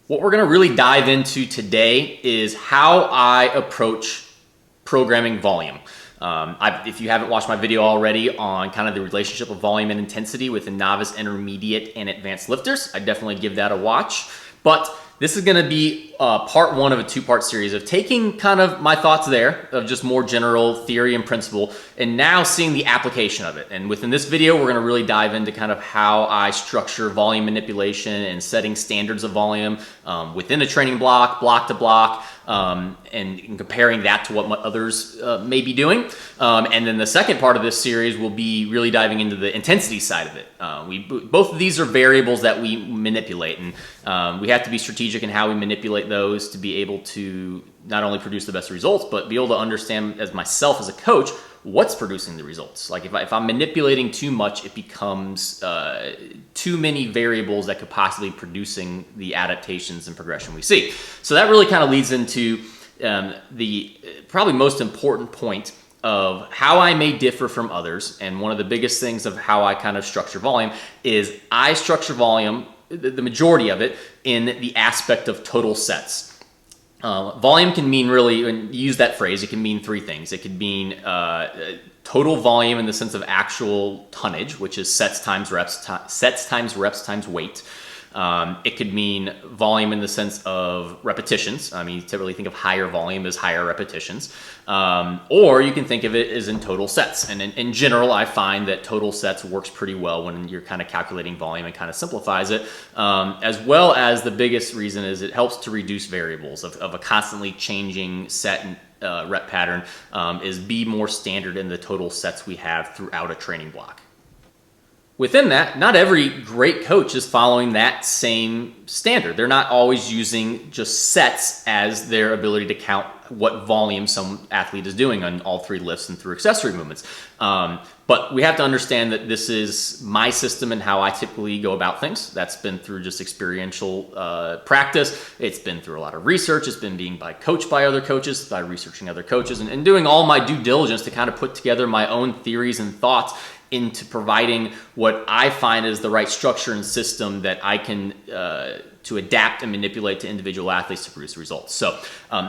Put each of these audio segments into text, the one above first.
What we're going to really dive into today is how I approach programming volume. If you haven't watched my video already on kind of the relationship of volume and intensity within novice, intermediate, and advanced lifters, I definitely give that a watch. But this is going to be part one of a two-part series of taking kind of my thoughts there of just more general theory and principle, and now seeing the application of it. And within this video, we're going to really dive into kind of how I structure volume manipulation and setting standards of volume within a training block, block to block, and comparing that to what others may be doing. And then the second part of this series will be really diving into the intensity side of it. Both of these are variables that we manipulate, and we have to be strategic in how we manipulate those to be able to not only produce the best results, but be able to understand as myself as a coach what's producing the results. Like if I'm manipulating too much, it becomes too many variables that could possibly producing the adaptations and progression we see. So that really kind of leads into the probably most important point of how I may differ from others. And one of the biggest things of how I kind of structure volume is I structure volume, the majority of it, in the aspect of total sets. Volume can mean really, when you use that phrase, it can mean three things. It could mean total volume in the sense of actual tonnage, which is sets times reps times weight. It could mean volume in the sense of repetitions. I mean, you typically think of higher volume as higher repetitions. Or you can think of it as in total sets. And in general, I find that total sets works pretty well when you're kind of calculating volume and kind of simplifies it. As well as the biggest reason is it helps to reduce variables of a constantly changing set and rep pattern, is be more standard in the total sets we have throughout a training block. Within that, not every great coach is following that same standard. They're not always using just sets as their ability to count what volume some athlete is doing on all three lifts and through accessory movements. But we have to understand that this is my system and how I typically go about things. That's been through just experiential practice. It's been through a lot of research. It's been being coached by other coaches, by researching other coaches, and doing all my due diligence to kind of put together my own theories and thoughts into providing what I find is the right structure and system that I can to adapt and manipulate to individual athletes to produce results. So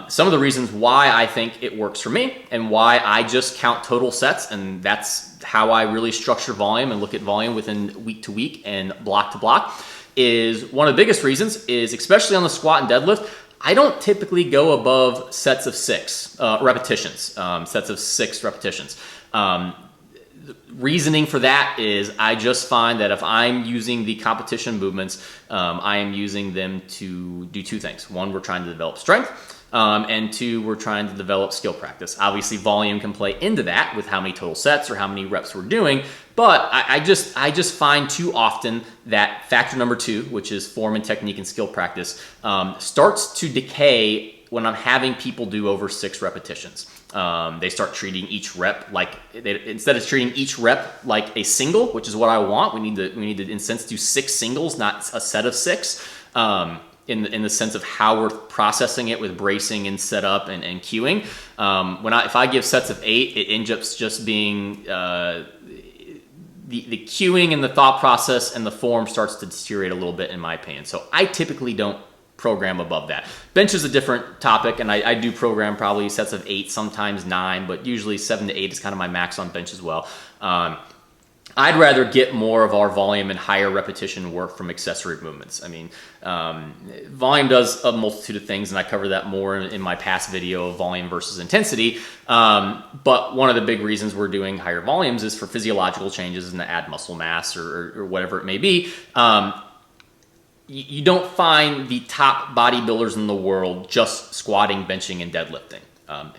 some of the reasons why I think it works for me and why I just count total sets, and that's how I really structure volume and look at volume within week to week and block to block, is one of the biggest reasons is, especially on the squat and deadlift, I don't typically go above sets of six repetitions. Reasoning for that is I just find that if I'm using the competition movements, I am using them to do two things. One, we're trying to develop strength, and two, we're trying to develop skill practice. Obviously, volume can play into that with how many total sets or how many reps we're doing, but I just find too often that factor number two, which is form and technique and skill practice, starts to decay when I'm having people do over 6 repetitions. They start treating each rep instead of treating each rep like a single, which is what I want. We need to in a sense do 6 singles, not a set of 6. In the sense of how we're processing it with bracing and setup and cueing. If I give sets of 8, it ends up just being the cueing and the thought process and the form starts to deteriorate a little bit, in my opinion. So I typically don't program above that. Bench is a different topic, and I do program probably sets of 8, sometimes 9, but usually 7 to 8 is kind of my max on bench as well. I'd rather get more of our volume and higher repetition work from accessory movements. I mean, volume does a multitude of things, and I cover that more in my past video of volume versus intensity. But one of the big reasons we're doing higher volumes is for physiological changes and to add muscle mass or whatever it may be. You don't find the top bodybuilders in the world just squatting, benching, and deadlifting.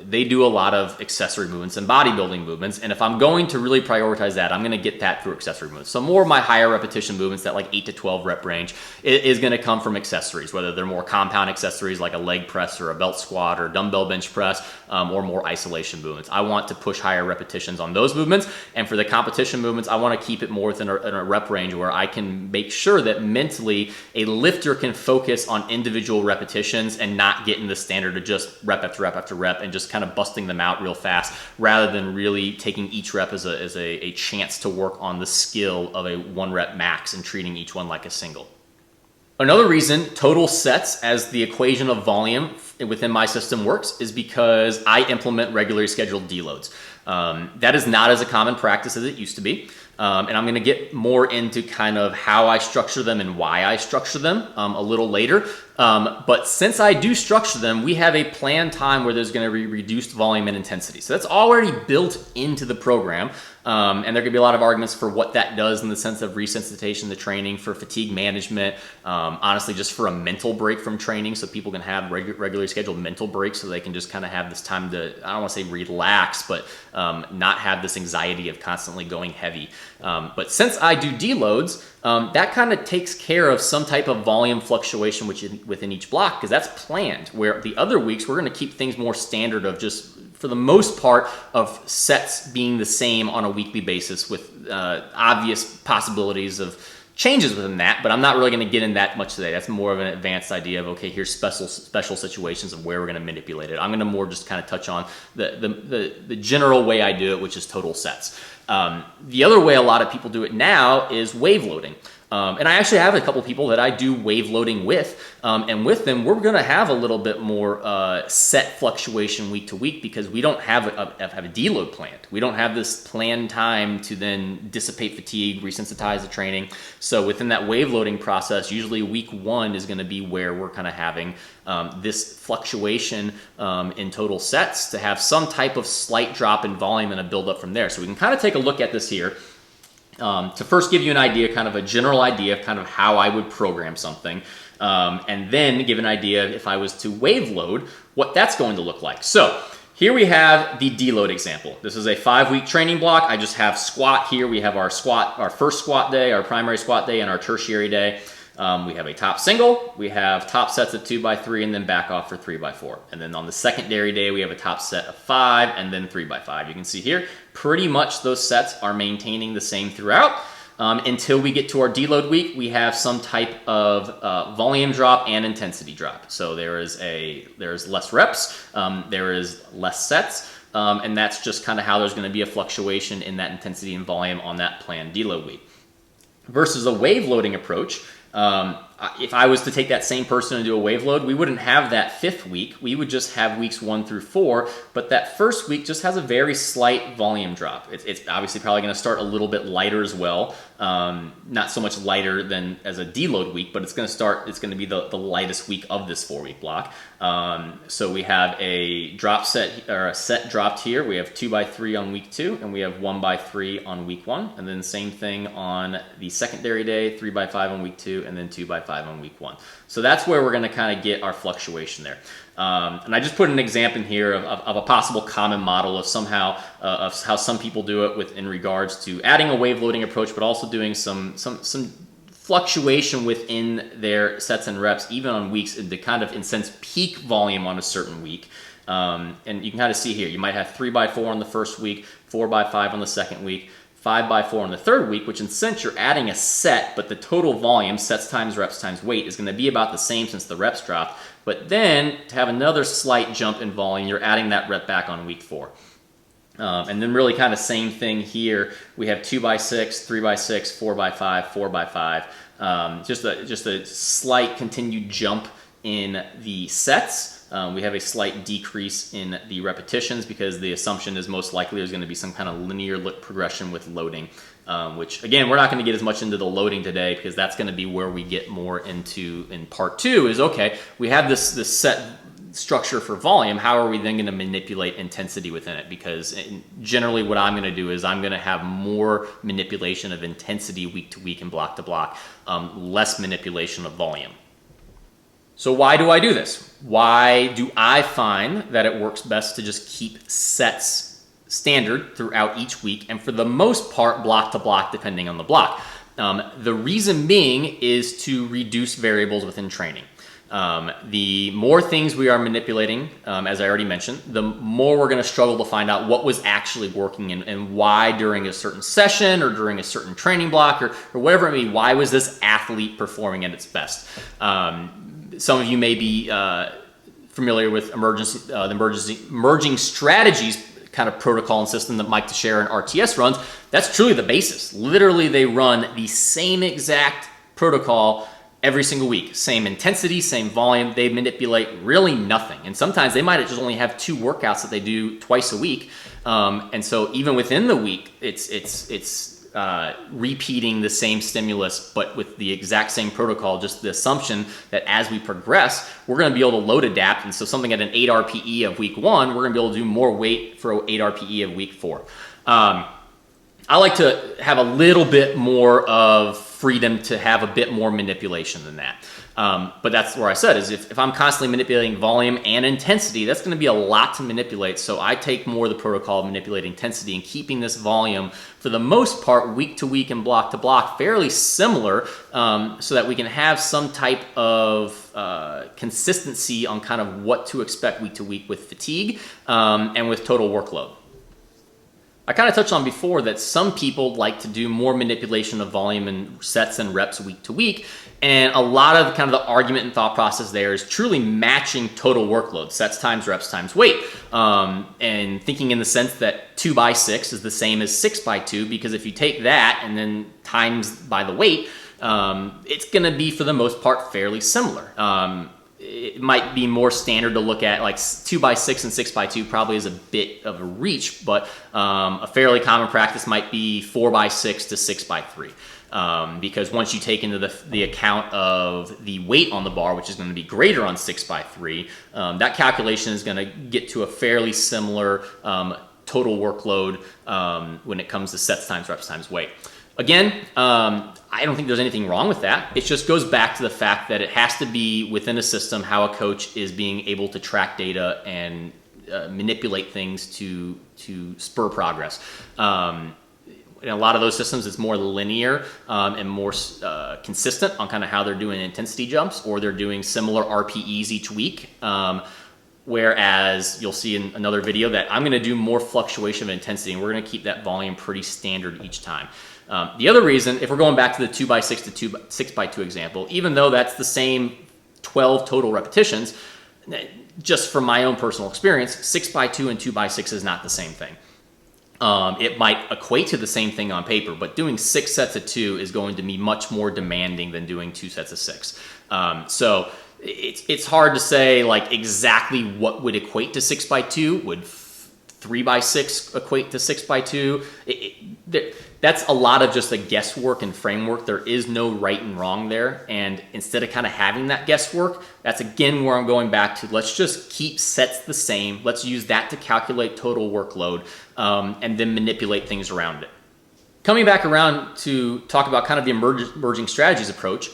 They do a lot of accessory movements and bodybuilding movements, and if I'm going to really prioritize that, I'm going to get that through accessory movements. So more of my higher repetition movements, that like 8 to 12 rep range, is going to come from accessories, whether they're more compound accessories like a leg press or a belt squat or dumbbell bench press, or more isolation movements. I want to push higher repetitions on those movements, and for the competition movements, I want to keep it more within a rep range where I can make sure that mentally a lifter can focus on individual repetitions and not get in the standard of just rep after rep after rep and just kind of busting them out real fast, rather than really taking each rep as a chance to work on the skill of a 1 rep max and treating each one like a single. Another reason total sets as the equation of volume within my system works is because I implement regularly scheduled deloads. That is not as a common practice as it used to be. And I'm going to get more into kind of how I structure them and why I structure them a little later. But since I do structure them, we have a planned time where there's going to be reduced volume and intensity. So that's already built into the program. And there could be a lot of arguments for what that does in the sense of resensitization to training, for fatigue management, honestly, just for a mental break from training so people can have regularly scheduled mental breaks so they can just kind of have this time to, I don't want to say relax, but not have this anxiety of constantly going heavy. But since I do deloads, that kind of takes care of some type of volume fluctuation within each block, because that's planned, where the other weeks we're going to keep things more standard of just, for the most part, of sets being the same on a weekly basis with obvious possibilities of changes within that, but I'm not really going to get in that much today. That's more of an advanced idea of, okay, here's special situations of where we're going to manipulate it. I'm going to more just kind of touch on the general way I do it, which is total sets. The other way a lot of people do it now is wave loading. And I actually have a couple people that I do wave loading with, and with them, we're going to have a little bit more set fluctuation week to week because we don't have a deload planned. We don't have this planned time to then dissipate fatigue, resensitize the training. So within that wave loading process, usually week 1 is going to be where we're kind of having this fluctuation in total sets to have some type of slight drop in volume and a build up from there. So we can kind of take a look at this here. To first give you an idea, kind of a general idea of kind of how I would program something, and then give an idea if I was to wave load, what that's going to look like. So here we have the deload example. This is a 5-week training block. I just have squat here. We have our first squat day, our primary squat day, and our tertiary day. We have a top single, we have top sets of 2x3, and then back off for 3x4. And then on the secondary day, we have a top set of 5 and then 3x5. You can see here, pretty much those sets are maintaining the same throughout. Until we get to our deload week, we have some type of volume drop and intensity drop. So there's less reps, there is less sets, and that's just kind of how there's going to be a fluctuation in that intensity and volume on that planned deload week. Versus a wave loading approach, if I was to take that same person and do a wave load, we wouldn't have that 5th week. We would just have weeks 1 through 4, but that first week just has a very slight volume drop. It's obviously probably going to start a little bit lighter as well. Not so much lighter than as a deload week, but it's going to be the lightest week of this 4-week block. So we have a drop set, or a set dropped here. We have 2x3 on week 2, and we have 1x3 on week 1, and then same thing on the secondary day, 3x5 on week 2, and then 2x5 on week 1. So that's where we're going to kind of get our fluctuation there. And I just put an example here of a possible common model of of how some people do it in regards to adding a wave loading approach, but also doing some fluctuation within their sets and reps, even on weeks, to kind of, in a sense, peak volume on a certain week. And you can kind of see here, you might have 3x4 on the first week, 4x5 on the second week, 5x4 on the third week, which in a sense you're adding a set, but the total volume, sets times reps times weight, is going to be about the same since the reps dropped. But then to have another slight jump in volume, you're adding that rep back on week 4. And then really kind of same thing here. We have 2x6, 3x6, 4x5, 4x5. Just a slight continued jump in the sets. We have a slight decrease in the repetitions because the assumption is most likely there's going to be some kind of linear progression with loading, which again, we're not going to get as much into the loading today because that's going to be where we get more into in part 2 is, okay, we have this set structure for volume. How are we then going to manipulate intensity within it? Because generally what I'm going to do is I'm going to have more manipulation of intensity week to week and block to block, less manipulation of volume. So why do I do this? Why do I find that it works best to just keep sets standard throughout each week, and for the most part block to block depending on the block? The reason being is to reduce variables within training. The more things we are manipulating, as I already mentioned, the more we're going to struggle to find out what was actually working and why during a certain session or during a certain training block or whatever it may be, why was this athlete performing at its best? Some of you may be familiar with the emerging strategies kind of protocol and system that Mike Teixeira and RTS runs. That's truly the basis. Literally, they run the same exact protocol every single week. Same intensity, same volume. They manipulate really nothing. And sometimes they might just only have 2 workouts that they do twice a week. And so even within the week, it's repeating the same stimulus, but with the exact same protocol, just the assumption that as we progress, we're going to be able to load adapt. And so something at an 8 RPE of week 1, we're going to be able to do more weight for 8 RPE of week 4. I like to have a little bit more of freedom to have a bit more manipulation than that. But that's where I said is if I'm constantly manipulating volume and intensity, that's going to be a lot to manipulate. So I take more of the protocol of manipulating intensity and keeping this volume for the most part week to week and block to block fairly similar, so that we can have some type of consistency on kind of what to expect week to week with fatigue and with total workload. I kind of touched on before that some people like to do more manipulation of volume and sets and reps week to week. And a lot of kind of the argument and thought process there is truly matching total workload, sets times reps times weight. And thinking in the sense that 2 by 6 is the same as 6 by 2, because if you take that and then times by the weight, it's going to be for the most part fairly similar. It might be more standard to look at like 2 by 6 and 6 by 2 probably is a bit of a reach, but a fairly common practice might be 4 by 6 to 6 by 3. Because once you take into the account of the weight on the bar, which is going to be greater on 6 by 3, that calculation is going to get to a fairly similar total workload when it comes to sets times reps times weight. Again, I don't think there's anything wrong with that. It just goes back to the fact that it has to be within a system how a coach is being able to track data and manipulate things to spur progress. In a lot of those systems, it's more linear and more consistent on kind of how they're doing intensity jumps, or they're doing similar RPEs each week. Whereas you'll see in another video that I'm going to do more fluctuation of intensity, and we're going to keep that volume pretty standard each time. The other reason, if we're going back to the 2 by 6 to 6 by 2 example, even though that's the same 12 total repetitions, just from my own personal experience, 6 by 2 and 2 by 6 is not the same thing. It might equate to the same thing on paper, but doing 6 sets of 2 is going to be much more demanding than doing 2 sets of 6. So it's hard to say like exactly what would equate to 6 by 2. Would 3 by 6 equate to 6 by 2? That's a lot of just a guesswork and framework. There is no right and wrong there. And instead of kind of having that guesswork, that's again where I'm going back to, let's just keep sets the same. Let's use that to calculate total workload and then manipulate things around it. Coming back around to talk about kind of the emerging strategies approach,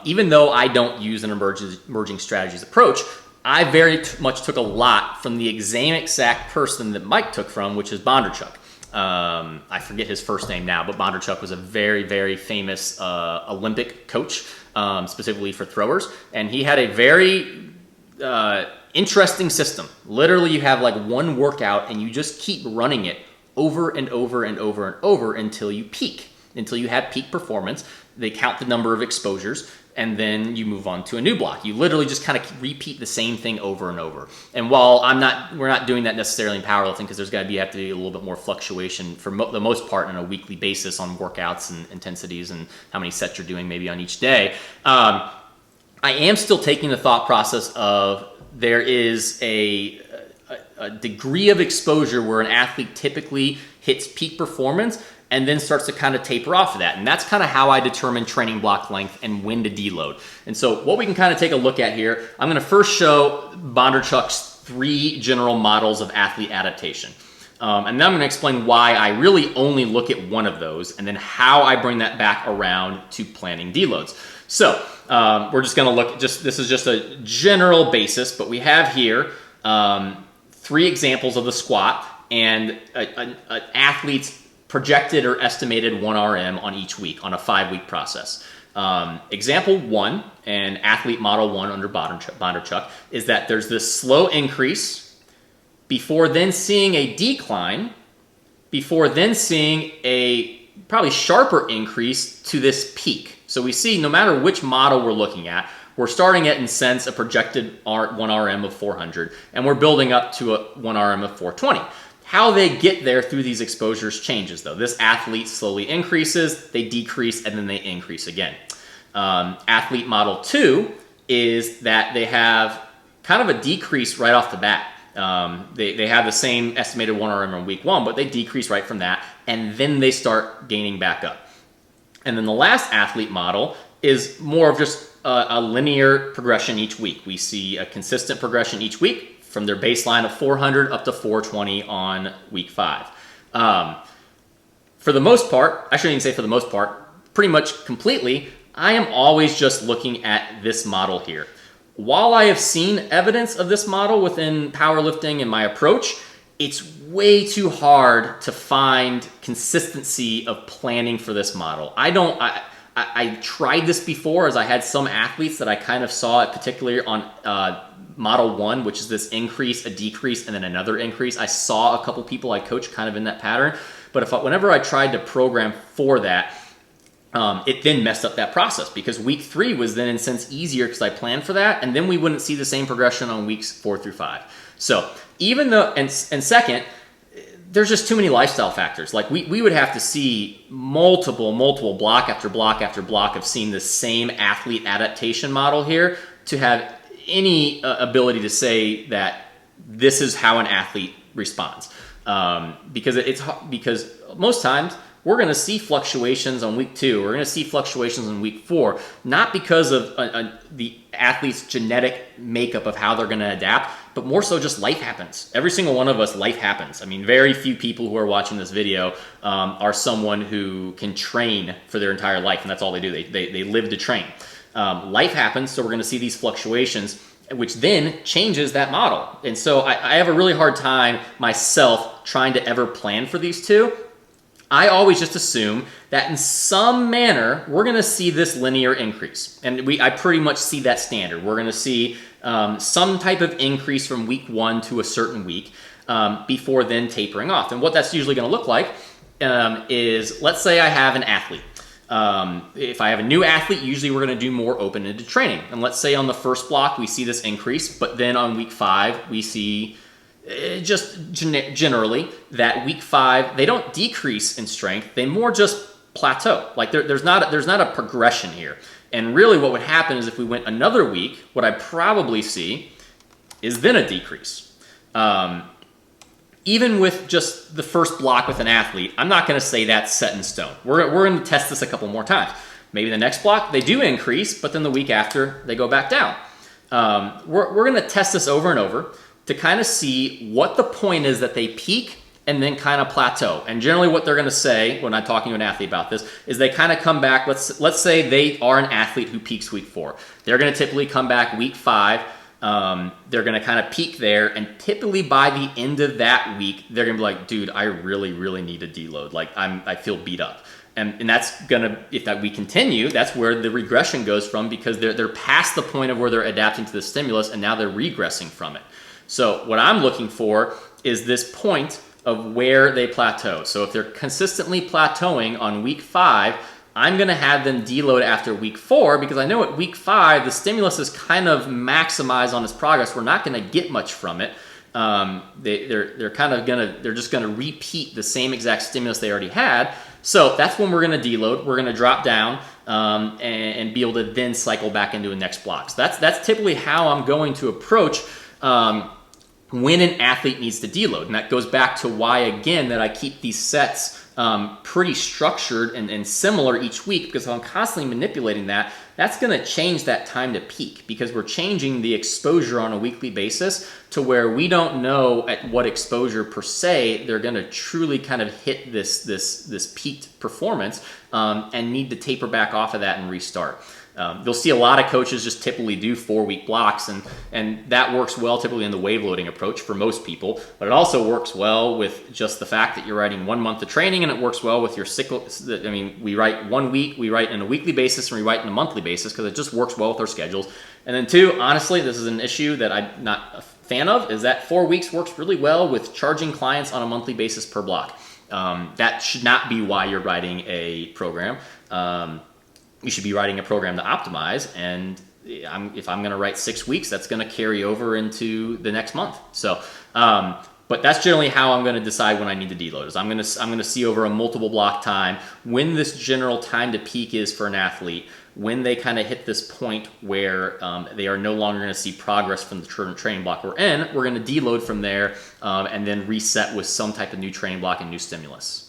even though I don't use an emerging strategies approach, I very much took a lot from the exact person that Mike took from, which is Bondarchuk. I forget his first name now, but Bondarchuk was a very, very famous Olympic coach, specifically for throwers. And he had a very interesting system. Literally, you have like one workout and you just keep running it over and over and over and over until you peak, until you have peak performance. They count the number of exposures, and then you move on to a new block. You literally just kind of repeat the same thing over and over. And while we're not doing that necessarily in powerlifting, because there's got to be a little bit more fluctuation for the most part on a weekly basis on workouts and intensities and how many sets you're doing maybe on each day. I am still taking the thought process of there is a degree of exposure where an athlete typically hits peak performance and then starts to kind of taper off of that. And that's kind of how I determine training block length and when to deload. And so what we can kind of take a look at here, I'm going to first show Bondarchuk's 3 general models of athlete adaptation. And then I'm going to explain why I really only look at one of those, and then how I bring that back around to planning deloads. So we're just going to look, this is just a general basis, but we have here 3 examples of the squat and an athlete's projected or estimated 1 RM on each week on a 5-week process. Example 1 and athlete model 1 under Bondarchuk is that there's this slow increase before then seeing a decline, before then seeing a probably sharper increase to this peak. So we see no matter which model we're looking at, we're starting at, in sense, a projected 1 RM of 400, and we're building up to a 1 RM of 420. How they get there through these exposures changes, though. This athlete slowly increases, they decrease, and then they increase again. Athlete model 2 is that they have kind of a decrease right off the bat. They have the same estimated 1RM in week 1, but they decrease right from that, and then they start gaining back up. And then the last athlete model is more of just a linear progression each week. We see a consistent progression each week from their baseline of 400 up to 420 on week 5. For the most part, I shouldn't even say for the most part, pretty much completely, I am always just looking at this model here. While I have seen evidence of this model within powerlifting and my approach, it's way too hard to find consistency of planning for this model. I tried this before, as I had some athletes that I kind of saw it, particularly on model 1, which is this increase, a decrease, and then another increase. I saw a couple people I coached kind of in that pattern, but whenever I tried to program for that, it then messed up that process, because week 3 was then in a sense easier because I planned for that, and then we wouldn't see the same progression on weeks 4 through 5. So even though, and second, there's just too many lifestyle factors. Like we would have to see multiple block after block after block of seeing the same athlete adaptation model here to have any ability to say that this is how an athlete responds. Because most times we're going to see fluctuations on week 2. We're going to see fluctuations on week 4, not because of the athlete's genetic makeup of how they're going to adapt, but more so just life happens. Every single one of us, life happens. I mean, very few people who are watching this video are someone who can train for their entire life, and that's all they do. They live to train. Life happens, so we're going to see these fluctuations, which then changes that model. And so I have a really hard time myself trying to ever plan for these two. I always just assume that in some manner, we're going to see this linear increase. And I pretty much see that standard. We're going to see some type of increase from week 1 to a certain week before then tapering off. And what that's usually going to look like is, let's say I have an athlete. If I have a new athlete, usually we're going to do more open-ended training. And let's say on the first block, we see this increase, but then on week 5, we see just generally that week 5, they don't decrease in strength. They more just plateau. Like there's not a progression here. And really what would happen is if we went another week, what I probably see is then a decrease. Even with just the first block with an athlete, I'm not going to say that's set in stone. We're going to test this a couple more times. Maybe the next block, they do increase, but then the week after, they go back down. We're going to test this over and over to kind of see what the point is that they peak and then kind of plateau. And generally what they're going to say when I'm talking to an athlete about this is they kind of come back. Let's say they are an athlete who peaks week 4. They're going to typically come back week 5. They're going to kind of peak there, and typically by the end of that week, they're going to be like, dude, I really need a deload. Like I feel beat up. And that's going to, if that we continue, that's where the regression goes from, because they're past the point of where they're adapting to the stimulus and now they're regressing from it. So what I'm looking for is this point of where they plateau. So if they're consistently plateauing on week 5, I'm going to have them deload after week 4, because I know at week 5, the stimulus is kind of maximized on its progress. We're not going to get much from it. They're just going to repeat the same exact stimulus they already had. So that's when we're going to deload. We're going to drop down and be able to then cycle back into a next block. So that's typically how I'm going to approach when an athlete needs to deload. And that goes back to why, again, that I keep these sets pretty structured and similar each week, because if I'm constantly manipulating that, that's going to change that time to peak, because we're changing the exposure on a weekly basis to where we don't know at what exposure per se they're going to truly kind of hit this peaked performance and need to taper back off of that and restart. You'll see a lot of coaches just typically do 4-week blocks, and that works well typically in the wave loading approach for most people, but it also works well with just the fact that you're writing 1 month of training, and it works well with your cycle. I mean, we write 1 week, we write in a weekly basis, and we write in a monthly basis, because it just works well with our schedules. And then 2, honestly, this is an issue that I'm not a fan of, is that 4 weeks works really well with charging clients on a monthly basis per block. That should not be why you're writing a program. You should be writing a program to optimize, and if I'm going to write 6 weeks, that's going to carry over into the next month. So But that's generally how I'm going to decide when I need to deload. Is I'm going to see over a multiple block time when this general time to peak is for an athlete, when they kind of hit this point where they are no longer going to see progress from the training block we're in. We're going to deload from there and then reset with some type of new training block and new stimulus.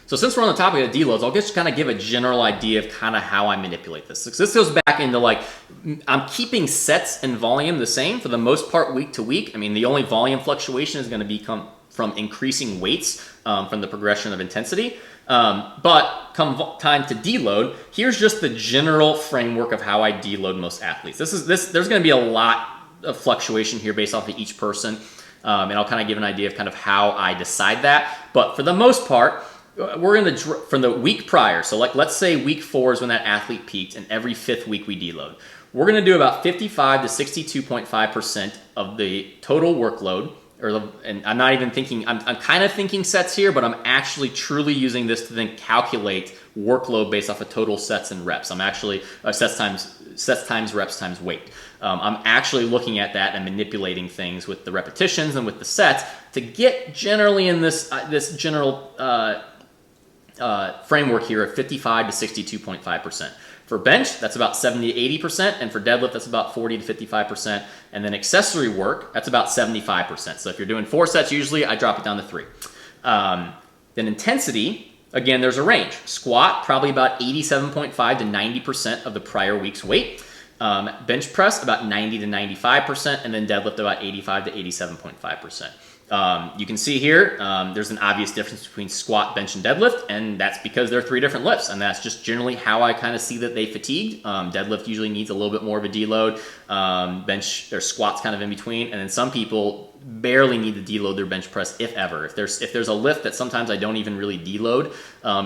So since we're on the topic of deloads, I'll just kind of give a general idea of kind of how I manipulate this. So this goes back into like, I'm keeping sets and volume the same for the most part week to week. I mean, the only volume fluctuation is going to come from increasing weights from the progression of intensity. But come time to deload, here's just the general framework of how I deload most athletes. There's going to be a lot of fluctuation here based off of each person. And I'll kind of give an idea of kind of how I decide that. But for the most part, we're in from the week prior. So like, let's say week 4 is when that athlete peaked, and every 5th week we deload. We're going to do about 55 to 62.5% of the total workload. And I'm not even thinking, I'm kind of thinking sets here, but I'm actually truly using this to then calculate workload based off of total sets and reps. I'm actually sets times reps times weight. I'm actually looking at that and manipulating things with the repetitions and with the sets to get generally in this general framework here of 55 to 62.5%. For bench, that's about 70 to 80%, and for deadlift, that's about 40 to 55%. And then accessory work, that's about 75%. So if you're doing 4 sets, usually I drop it down to 3. Then intensity, again, there's a range. Squat, probably about 87.5 to 90% of the prior week's weight. Bench press, about 90 to 95%, and then deadlift, about 85 to 87.5%. You can see here, there's an obvious difference between squat, bench, and deadlift, and that's because they're 3 different lifts, and that's just generally how I kind of see that they fatigued. Deadlift usually needs a little bit more of a deload. Bench or squat's kind of in between, and then some people barely need to deload their bench press, if ever. If there's a lift that sometimes I don't even really deload,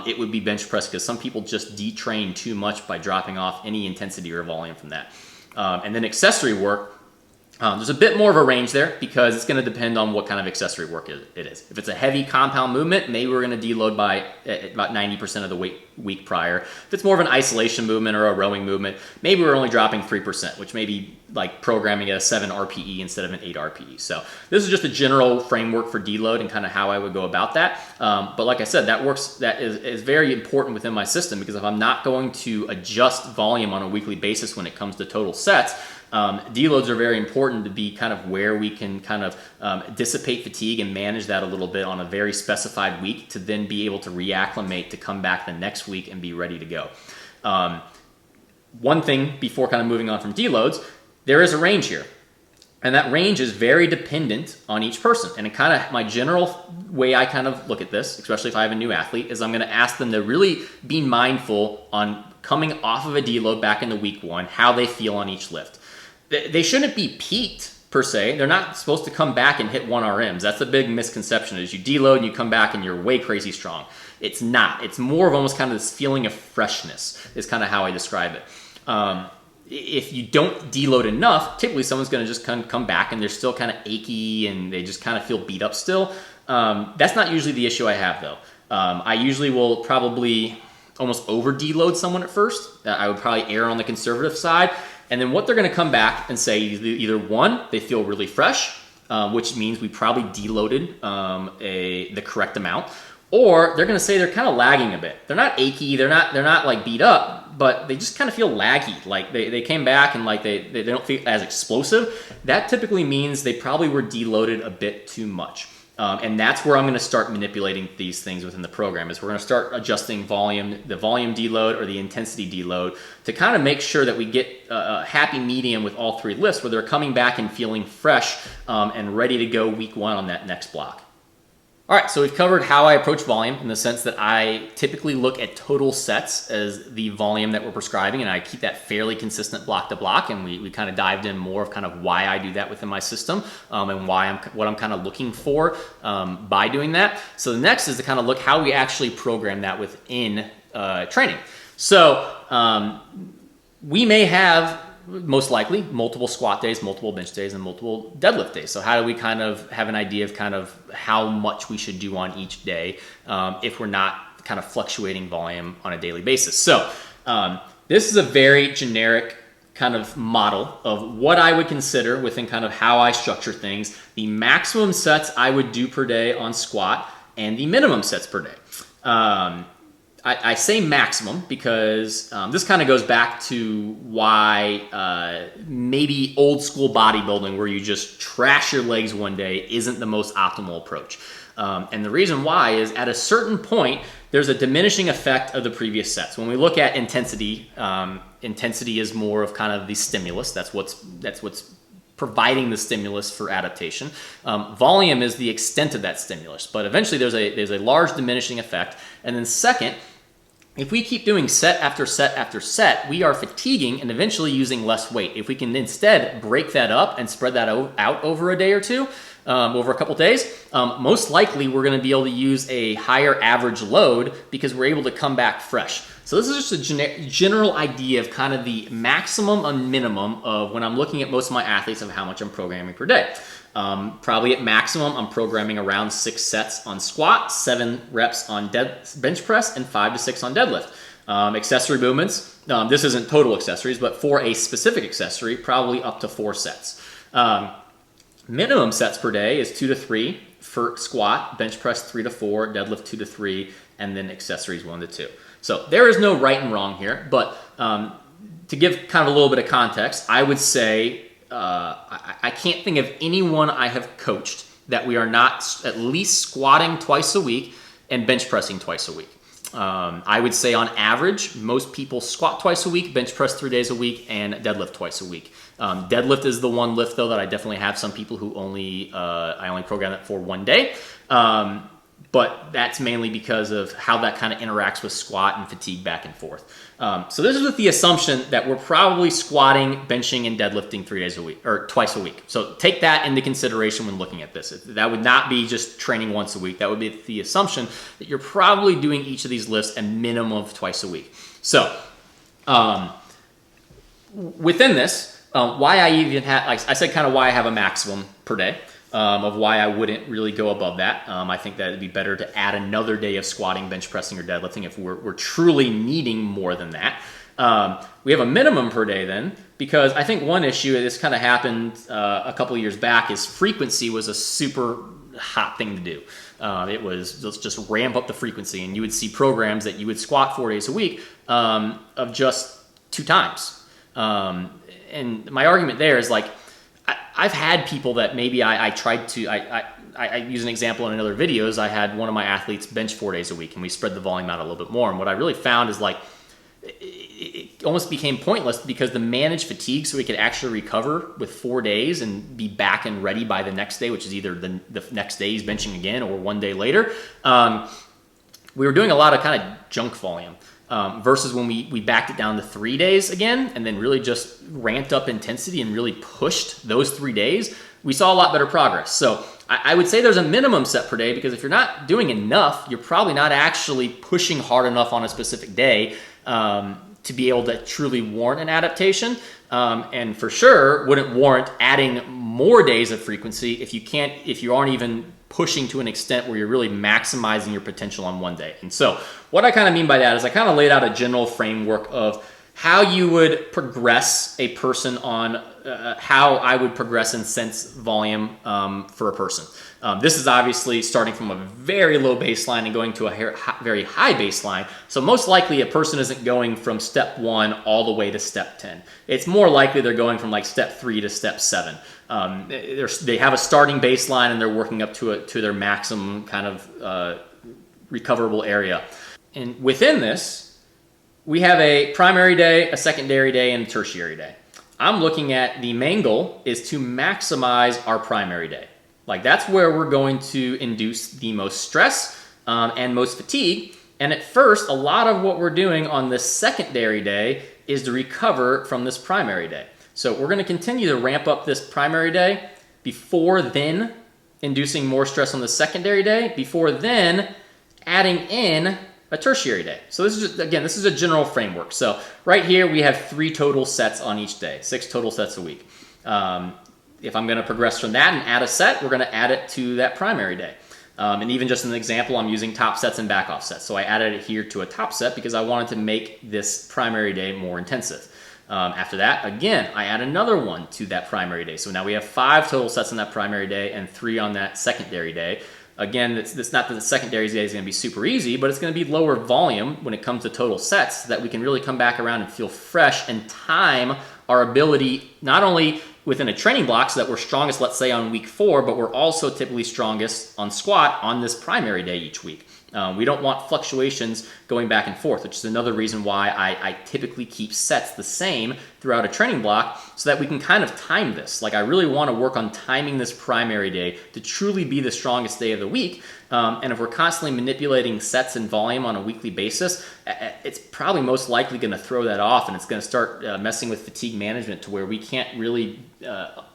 it would be bench press, because some people just detrain too much by dropping off any intensity or volume from that. And then accessory work, there's a bit more of a range there because it's going to depend on what kind of accessory work it is. If it's a heavy compound movement, maybe we're going to deload by about 90% of the week prior. If it's more of an isolation movement or a rowing movement, maybe we're only dropping 3%, which may be like programming at a 7 RPE instead of an 8 RPE. So this is just a general framework for deload and kind of how I would go about that. But like I said, that is very important within my system, because if I'm not going to adjust volume on a weekly basis when it comes to total sets, deloads are very important to be kind of where we can kind of dissipate fatigue and manage that a little bit on a very specified week to then be able to reacclimate to come back the next week and be ready to go. One thing before kind of moving on from deloads, there is a range here. And that range is very dependent on each person. And it kind of, my general way I kind of look at this, especially if I have a new athlete, is I'm going to ask them to really be mindful on coming off of a deload back into week 1, how they feel on each lift. They shouldn't be peaked per se. They're not supposed to come back and hit 1 RMs. That's a big misconception, is you deload and you come back and you're way crazy strong. It's not. It's more of almost kind of this feeling of freshness is kind of how I describe it. If you don't deload enough, typically someone's going to just kind of come back and they're still kind of achy and they just kind of feel beat up still. That's not usually the issue I have, though. I usually will probably almost over deload someone at first. I would probably err on the conservative side. And then what they're going to come back and say, either one, they feel really fresh, which means we probably deloaded the correct amount, or they're going to say they're kind of lagging a bit. They're not achy, they're not like beat up, but they just kind of feel laggy. Like they came back and like they don't feel as explosive. That typically means they probably were deloaded a bit too much. And that's where I'm going to start manipulating these things within the program, is we're going to start adjusting volume, the volume deload or the intensity deload, to kind of make sure that we get a happy medium with all 3 lifts where they're coming back and feeling fresh and ready to go week 1 on that next block. All right, so we've covered how I approach volume in the sense that I typically look at total sets as the volume that we're prescribing, and I keep that fairly consistent block to block, and we kind of dived in more of kind of why I do that within my system and what I'm kind of looking for by doing that. So the next is to kind of look how we actually program that within training. So we may have, most likely, multiple squat days, multiple bench days, and multiple deadlift days. So how do we kind of have an idea of kind of how much we should do on each day if we're not kind of fluctuating volume on a daily basis? So this is a very generic kind of model of what I would consider within kind of how I structure things, the maximum sets I would do per day on squat and the minimum sets per day. I say maximum because this kind of goes back to why maybe old school bodybuilding where you just trash your legs one day isn't the most optimal approach. And the reason why is at a certain point, there's a diminishing effect of the previous sets. When we look at intensity, intensity is more of kind of the stimulus. That's what's providing the stimulus for adaptation. Volume is the extent of that stimulus, but eventually there's a large diminishing effect. And then second, if we keep doing set after set after set, we are fatiguing and eventually using less weight. If we can instead break that up and spread that out over a day or two, over a couple days, most likely we're going to be able to use a higher average load because we're able to come back fresh. So this is just a general idea of kind of the maximum and minimum of when I'm looking at most of my athletes of how much I'm programming per day. Probably at maximum, I'm programming around 6 sets on squat, 7 reps on bench press, and 5 to 6 on deadlift. Accessory movements, this isn't total accessories, but for a specific accessory, probably up to 4 sets. Minimum sets per day is 2 to 3 for squat, bench press 3 to 4, deadlift 2 to 3, and then accessories 1 to 2. So there is no right and wrong here, but to give kind of a little bit of context, I would say I can't think of anyone I have coached that we are not at least squatting twice a week and bench pressing twice a week. I would say on average, most people squat twice a week, bench press 3 days a week, and deadlift twice a week. Deadlift is the one lift though that I definitely have some people who I only program it for 1 day. But that's mainly because of how that kind of interacts with squat and fatigue back and forth. So this is with the assumption that we're probably squatting, benching, and deadlifting 3 days a week or twice a week. So take that into consideration when looking at this. That would not be just training once a week. That would be the assumption that you're probably doing each of these lifts a minimum of twice a week. So within this, why I even have, like I said, kind of why I have a maximum per day. Of why I wouldn't really go above that. I think that it'd be better to add another day of squatting, bench pressing, or deadlifting if we're truly needing more than that. We have a minimum per day then, because I think one issue, this kind of happened a couple of years back, is frequency was a super hot thing to do. It was, let's just ramp up the frequency, and you would see programs that you would squat 4 days a week of just 2 times. And my argument there is like, I've had people that maybe I tried to, I use an example in another videos. I had one of my athletes bench 4 days a week and we spread the volume out a little bit more. And what I really found is like, it almost became pointless because the managed fatigue so we could actually recover with 4 days and be back and ready by the next day, which is either the next day he's benching again or 1 day later. We were doing a lot of kind of junk volume. Versus when we backed it down to 3 days again and then really just ramped up intensity and really pushed those 3 days, we saw a lot better progress. So I would say there's a minimum set per day because if you're not doing enough, you're probably not actually pushing hard enough on a specific day to be able to truly warrant an adaptation. And for sure wouldn't warrant adding more days of frequency if you aren't even pushing to an extent where you're really maximizing your potential on 1 day. And so what I kind of mean by that is I kind of laid out a general framework of how you would progress a person on how I would progress in sense volume for a person. This is obviously starting from a very low baseline and going to a very high baseline. So most likely a person isn't going from step 1 all the way to step 10. It's more likely they're going from like step 3 to step 7. They have a starting baseline and they're working up to their maximum kind of recoverable area. And within this, we have a primary day, a secondary day, and a tertiary day. I'm looking at the main goal is to maximize our primary day. Like that's where we're going to induce the most stress and most fatigue. And at first, a lot of what we're doing on this secondary day is to recover from this primary day. So we're going to continue to ramp up this primary day before then inducing more stress on the secondary day, before then adding in a tertiary day. So this is just, again, this is a general framework. So right here we have 3 total sets on each day, 6 total sets a week. If I'm going to progress from that and add a set, we're going to add it to that primary day. And even just an example, I'm using top sets and back off sets. So I added it here to a top set because I wanted to make this primary day more intensive. After that, again, I add another one to that primary day. So now we have 5 total sets on that primary day and 3 on that secondary day. Again, it's not that the secondary day is going to be super easy, but it's going to be lower volume when it comes to total sets so that we can really come back around and feel fresh and time our ability not only within a training block so that we're strongest, let's say, on week 4, but we're also typically strongest on squat on this primary day each week. We don't want fluctuations going back and forth, which is another reason why I typically keep sets the same throughout a training block so that we can kind of time this. Like I really want to work on timing this primary day to truly be the strongest day of the week. And if we're constantly manipulating sets and volume on a weekly basis, it's probably most likely going to throw that off, and it's going to start messing with fatigue management to where we can't really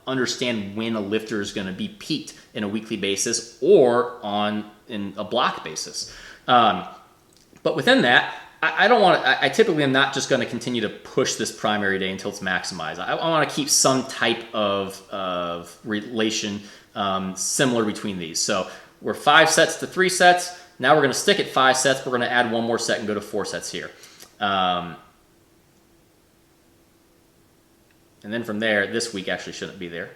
understand when a lifter is going to be peaked in a weekly basis or in a block basis. But within that, I don't want to, I typically am not just going to continue to push this primary day until it's maximized. I want to keep some type of relation similar between these. So we're 5 sets to 3 sets. Now we're going to stick at 5 sets. We're going to add one more set and go to 4 sets here. And then from there, this week actually shouldn't be there.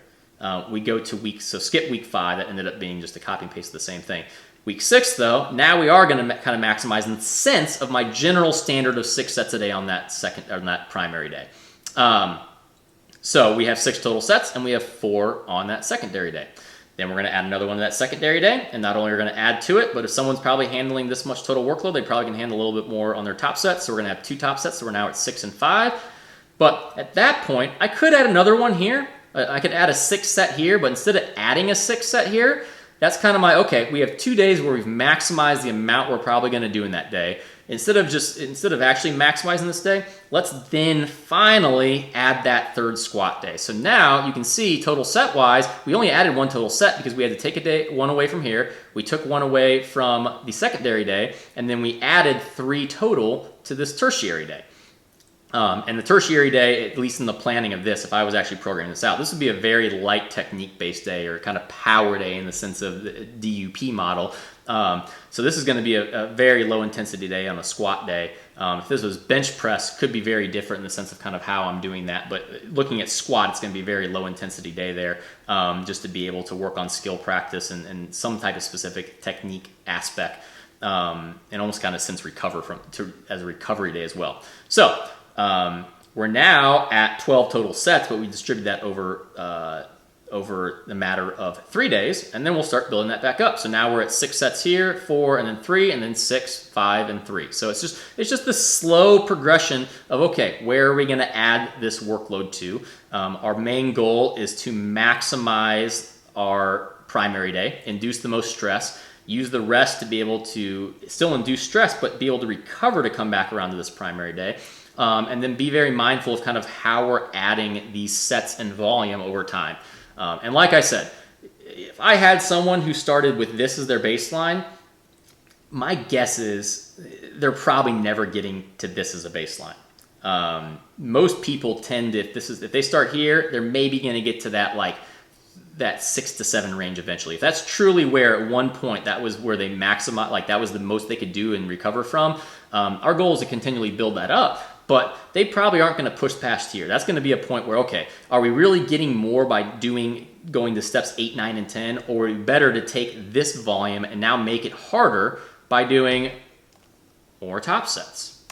We go to skip week 5. That ended up being just a copy and paste of the same thing. Week 6, though, now we are going to kind of maximize in the sense of my general standard of 6 sets a day on that primary day. So we have 6 total sets, and we have 4 on that secondary day. Then we're going to add another one to that secondary day, and not only are we going to add to it, but if someone's probably handling this much total workload, they probably can handle a little bit more on their top sets. So we're going to have 2 top sets, so we're now at 6 and 5. But at that point, I could add another one here. I could add a 6 set here, but instead of adding a 6 set here, that's kind of my, okay, we have 2 days where we've maximized the amount we're probably going to do in that day. Instead of actually maximizing this day, let's then finally add that 3rd squat day. So now you can see total set wise, we only added 1 total set because we had to take one away from here. We took 1 away from the secondary day, and then we added 3 total to this tertiary day. And the tertiary day, at least in the planning of this, if I was actually programming this out, this would be a very light technique-based day or kind of power day in the sense of the DUP model. So this is going to be a very low-intensity day on a squat day. If this was bench press, could be very different in the sense of kind of how I'm doing that. But looking at squat, it's going to be a very low-intensity day there, just to be able to work on skill practice and some type of specific technique aspect, and almost kind of as a recovery day as well. So we're now at 12 total sets, but we distribute that over the matter of 3 days, and then we'll start building that back up. So now we're at 6 sets here, 4, and then 3, and then 6, 5, and 3. So it's just this slow progression of, okay, where are we going to add this workload to? Our main goal is to maximize our primary day, induce the most stress, use the rest to be able to still induce stress, but be able to recover to come back around to this primary day. And then be very mindful of kind of how we're adding these sets and volume over time. And like I said, if I had someone who started with this as their baseline, my guess is they're probably never getting to this as a baseline. Most people tend to, if they start here, they're maybe going to get to that 6 to 7 range eventually. If that's truly where at one point that was where they maximize, like that was the most they could do and recover from, our goal is to continually build that up. But they probably aren't going to push past here. That's going to be a point where, okay, are we really getting more by going to steps 8, 9, and 10, or are we better to take this volume and now make it harder by doing more top sets?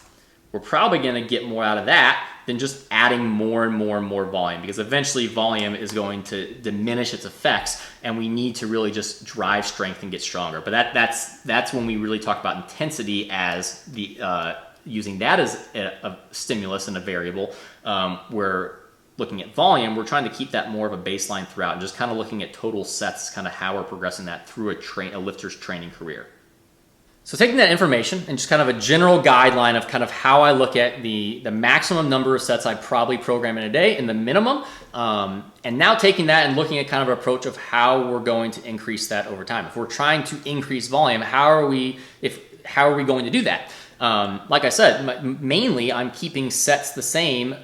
We're probably going to get more out of that than just adding more and more and more volume, because eventually volume is going to diminish its effects, and we need to really just drive strength and get stronger. But that's when we really talk about intensity as the using that as a stimulus and a variable. We're looking at volume, we're trying to keep that more of a baseline throughout, and just kind of looking at total sets, kind of how we're progressing that through a lifter's training career. So taking that information and just kind of a general guideline of kind of how I look at the maximum number of sets I probably program in a day and the minimum, and now taking that and looking at kind of an approach of how we're going to increase that over time. If we're trying to increase volume, how are we going to do that? Like I said, mainly I'm keeping sets the same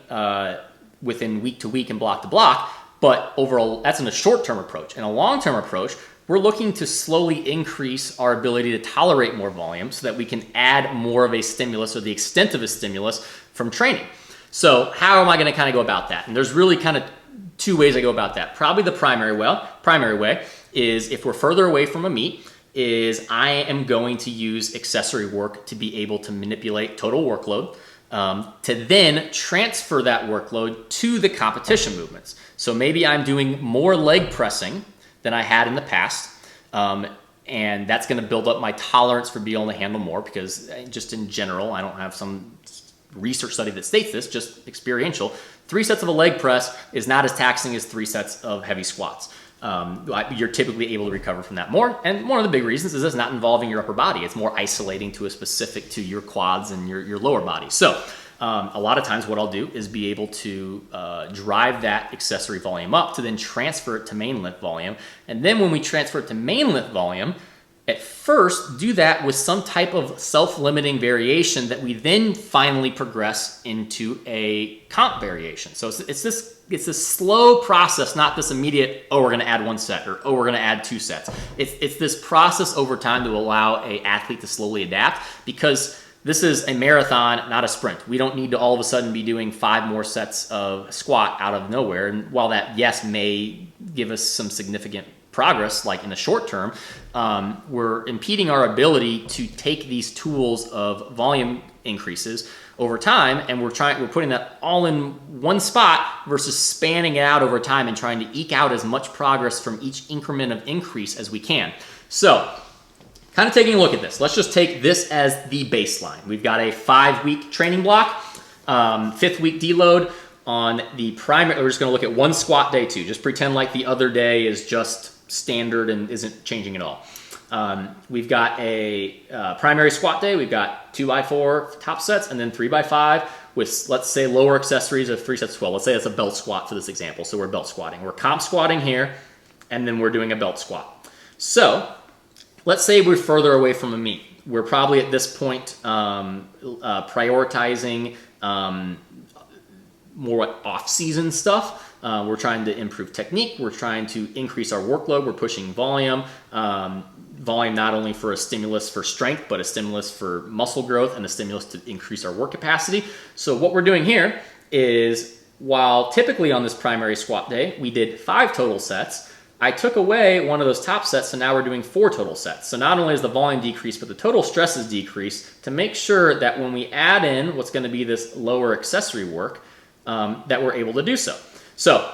within week to week and block to block, but overall that's in a short-term approach. In a long-term approach, we're looking to slowly increase our ability to tolerate more volume so that we can add more of a stimulus or the extent of a stimulus from training. So how am I going to kind of go about that? And there's really kind of two ways I go about that. Probably the primary way is if we're further away from a meet, is I am going to use accessory work to be able to manipulate total workload, to then transfer that workload to the competition movements. So maybe I'm doing more leg pressing than I had in the past, and that's going to build up my tolerance for being able to handle more, because just in general, I don't have some research study that states this, just experiential. 3 sets of a leg press is not as taxing as 3 sets of heavy squats. You're typically able to recover from that more. And one of the big reasons is it's not involving your upper body. It's more isolating to a specific to your quads and your lower body. So a lot of times what I'll do is be able to drive that accessory volume up to then transfer it to main lift volume. And then when we transfer it to main lift volume, at first do that with some type of self-limiting variation that we then finally progress into a comp variation. So it's this slow process, not this immediate, oh, we're going to add 1 set, or oh, we're going to add 2 sets. It's this process over time to allow an athlete to slowly adapt, because this is a marathon, not a sprint. We don't need to all of a sudden be doing 5 more sets of squat out of nowhere. And while that, yes, may give us some significant progress, like in the short term, we're impeding our ability to take these tools of volume increases over time, and we're putting that all in one spot versus spanning it out over time and trying to eke out as much progress from each increment of increase as we can. So kind of taking a look at this, let's just take this as the baseline. We've got a 5-week training block, 5th week deload. On the primary, we're just going to look at 1 squat day 2. Just pretend like the other day is just standard and isn't changing at all. We've got a primary squat day. We've got 2x4 top sets and then 3x5 with, let's say, lower accessories of 3 sets of 12. Let's say it's a belt squat for this example. So we're belt squatting. We're comp squatting here, and then we're doing a belt squat. So let's say we're further away from a meet. We're probably at this point prioritizing more off-season stuff. We're trying to improve technique. We're trying to increase our workload. We're pushing volume. Volume not only for a stimulus for strength, but a stimulus for muscle growth and a stimulus to increase our work capacity. So what we're doing here is, while typically on this primary squat day, we did 5 total sets, I took away one of those top sets, so now we're doing 4 total sets. So not only is the volume decreased, but the total stress is decreased to make sure that when we add in what's going to be this lower accessory work, that we're able to do so. So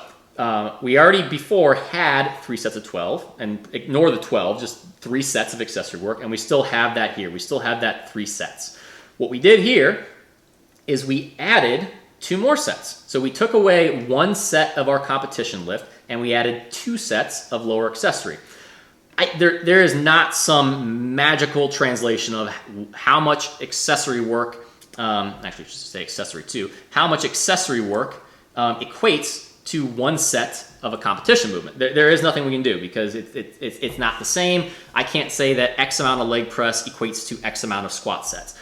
we already before had 3 sets of 12, and ignore the 12, just 3 sets of accessory work, and we still have that here. We still have that 3 sets. What we did here is we added 2 more sets. So we took away 1 set of our competition lift, and we added 2 sets of lower accessory. There is not some magical translation of how much accessory work, actually I should say accessory 2, how much accessory work equates to 1 set of a competition movement. There is nothing we can do, because it's not the same. I can't say that X amount of leg press equates to X amount of squat sets.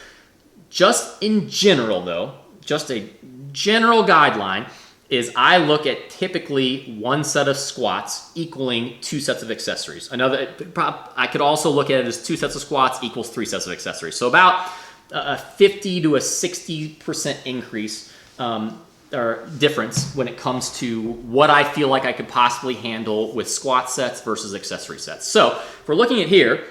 Just in general though, just a general guideline is I look at typically 1 set of squats equaling 2 sets of accessories. I could also look at it as 2 sets of squats equals 3 sets of accessories. So about a 50 to a 60% increase or difference when it comes to what I feel like I could possibly handle with squat sets versus accessory sets. So if we're looking at here,